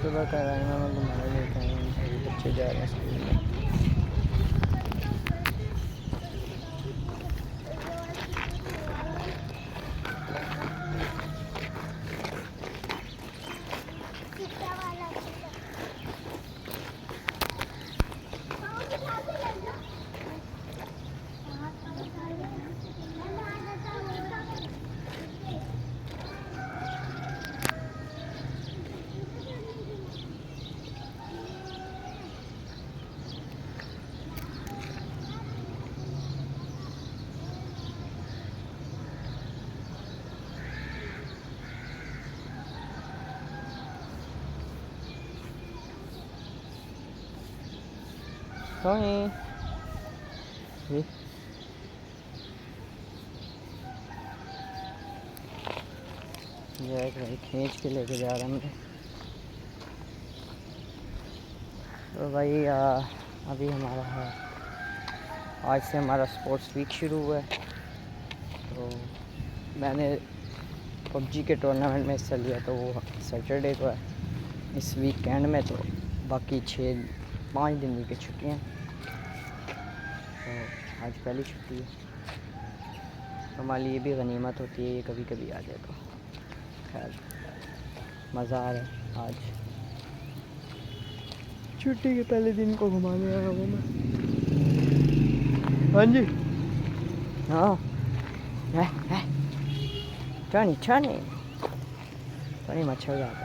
सुबह का टाइम है, घुमाने लेके आए हैं, अभी बच्चे जा रहे हैं स्कूल में। Tony, जैक भाई खींच के लेके जा रहा है मुझे। तो भाई अभी हमारा है, आज से हमारा स्पोर्ट्स वीक शुरू हुआ है। तो मैंने पबजी के टूर्नामेंट में हिस्सा लिया, तो वो सैटरडे को है इस वीकेंड में। तो बाकी 5 दिन की छुट्टियाँ, तो आज पहली छुट्टी है। तो हमारे लिए भी गनीमत होती है ये कभी कभी आ जाए। तो खैर मज़ा आ रहा है। आज छुट्टी के पहले दिन को घुमाने आया हूँ मैं। हाँ जी, हाँ है। टनी मच्छर जाता है।